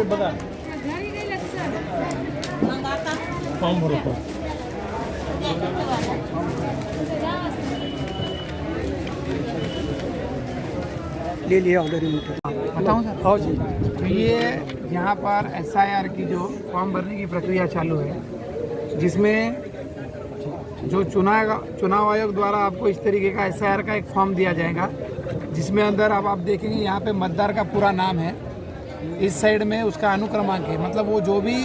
बघा फॉर्म भरतो ले लिया ऑलरेडी। बताऊँ सर? हाँ जी। तो ये यहाँ पर SIR की जो फॉर्म भरने की प्रक्रिया चालू है, जिसमें जो चुनाव आयोग द्वारा आपको इस तरीके का SIR का एक फॉर्म दिया जाएगा, जिसमें अंदर अब आप देखेंगे यहाँ पे मतदार का पूरा नाम है, इस साइड में उसका अनुक्रमांक है, मतलब वो जो भी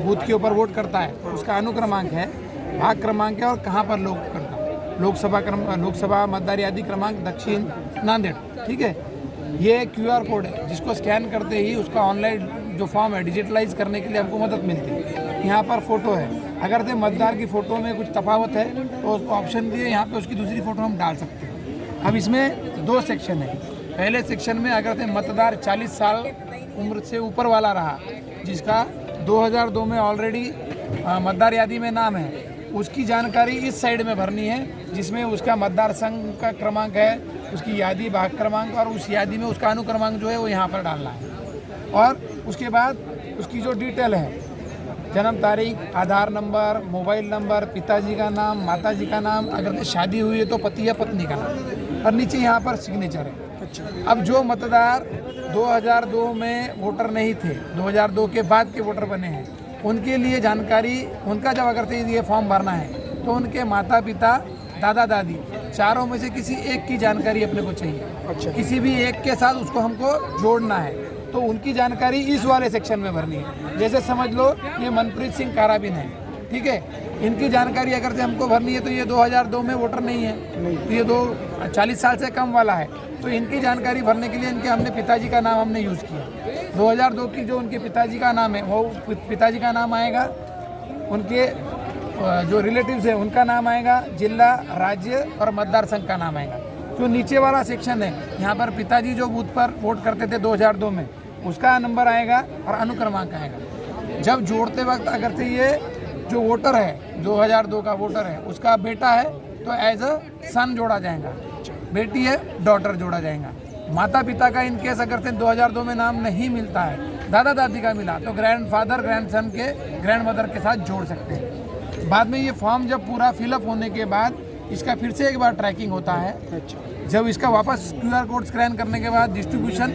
बूथ के ऊपर वोट करता है उसका अनुक्रमांक है, भाग क्रमांक है और कहाँ पर लोग करता है, लोकसभा मतदार यादी क्रमांक दक्षिण नांदेड़। ठीक है, ये QR कोड है जिसको स्कैन करते ही उसका ऑनलाइन जो फॉर्म है डिजिटलाइज करने के लिए हमको मदद मिलती है। यहाँ पर फोटो है, अगर से मतदार की फ़ोटो में कुछ तफावत है तो उसको ऑप्शन दिए, यहाँ पे उसकी दूसरी फ़ोटो हम डाल सकते हैं। अब इसमें 2 सेक्शन है। पहले सेक्शन में अगर से मतदार 40 साल उम्र से ऊपर वाला रहा, जिसका 2002 में ऑलरेडी मतदार यादी में नाम है, उसकी जानकारी इस साइड में भरनी है, जिसमें उसका मतदार संघ का क्रमांक है, उसकी यादी भाग क्रमांक और उस यादी में उसका अनुक्रमांक जो है वो यहाँ पर डालना है। और उसके बाद उसकी जो डिटेल है, जन्म तारीख, आधार नंबर, मोबाइल नंबर, पिताजी का नाम, माताजी का नाम, अगर शादी हुई है तो पति या पत्नी का नाम, और नीचे यहाँ पर सिग्नेचर है। अच्छा। अब जो मतदार 2002 में वोटर नहीं थे, 2002 के बाद के वोटर बने हैं, उनके लिए जानकारी, उनका जब अगर से ये फॉर्म भरना है तो उनके माता पिता, दादा दादी, चारों में से किसी एक की जानकारी अपने को चाहिए। अच्छा। किसी भी एक के साथ उसको हमको जोड़ना है, तो उनकी जानकारी इस वाले सेक्शन में भरनी है। जैसे समझ लो ये मनप्रीत सिंह काराबिन है, ठीक है, इनकी जानकारी अगर से हमको भरनी है तो ये 2002 में वोटर नहीं है, तो ये 40 साल से कम वाला है, तो इनकी जानकारी भरने के लिए इनके हमने पिताजी का नाम हमने यूज़ किया। 2002 की जो उनके पिताजी का नाम है वो पिताजी का नाम आएगा, उनके जो रिलेटिव्स है उनका नाम आएगा, जिला, राज्य और मतदार संघ का नाम आएगा। जो नीचे वाला सेक्शन है, यहाँ पर पिताजी जो बूथ पर वोट करते थे 2002 में, उसका नंबर आएगा और अनुक्रमांक आएगा। जब जोड़ते वक्त अगर से ये जो वोटर है 2002 का वोटर है, उसका बेटा है तो एज अ सन जोड़ा जाएगा, बेटी है डॉटर जोड़ा जाएगा। माता पिता का इन केस अगर से 2002 में नाम नहीं मिलता है, दादा दादी का मिला, तो ग्रैंडफादर ग्रैंडसन के ग्रैंडमदर के साथ जोड़ सकते हैं। बाद में ये फॉर्म जब पूरा फिलअप होने के बाद इसका फिर से एक बार ट्रैकिंग होता है। जब इसका वापस QR कोड स्कैन करने के बाद डिस्ट्रीब्यूशन,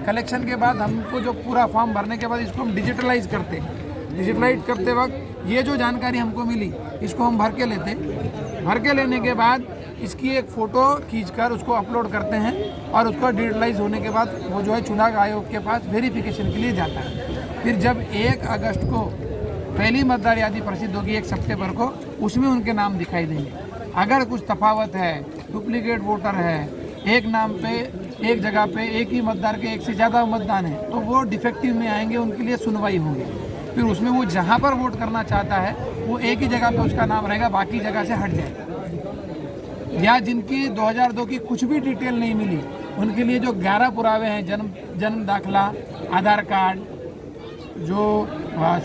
कलेक्शन के बाद हमको जो पूरा फॉर्म भरने के बाद इसको हम डिजिटलाइज करते हैं। डिजिटलाइज करते वक्त ये जो जानकारी हमको मिली इसको हम भर के लेते हैं। भर के लेने के बाद इसकी एक फ़ोटो खींचकर उसको अपलोड करते हैं और उसको डिजिटलाइज होने के बाद वो जो है चुनाव आयोग के पास वेरिफिकेशन के लिए जाता है। फिर जब 1 अगस्त को पहली मतदार यादी प्रसिद्ध होगी 1 सितंबर को, उसमें उनके नाम दिखाई देंगे। अगर कुछ तफावत है, डुप्लीकेट वोटर है, एक नाम पे एक जगह पे एक ही मतदार के एक से ज़्यादा मतदान है, तो वो डिफेक्टिव में आएंगे, उनके लिए सुनवाई होगी। फिर उसमें वो जहाँ पर वोट करना चाहता है वो एक ही जगह पे उसका नाम रहेगा, बाकी जगह से हट जाएगा। या जिनकी 2002 की कुछ भी डिटेल नहीं मिली, उनके लिए जो 11 पुरावे हैं, जन्म दाखला, आधार कार्ड, जो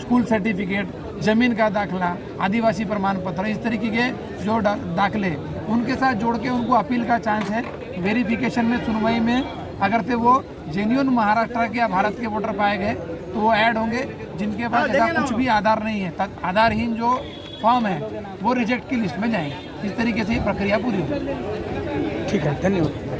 स्कूल सर्टिफिकेट, ज़मीन का दाखला, आदिवासी प्रमाण पत्र, इस तरीके के जो दाखले, उनके साथ जोड़ के उनको अपील का चांस है। वेरिफिकेशन में, सुनवाई में अगर से वो जेन्युइन महाराष्ट्र के या भारत के वोटर पाए गए तो वो ऐड होंगे। जिनके पास ऐसा कुछ भी आधार नहीं है, आधारहीन जो फॉर्म है वो रिजेक्ट की लिस्ट में जाएंगे। इस तरीके से ये प्रक्रिया पूरी होगी। ठीक है, धन्यवाद।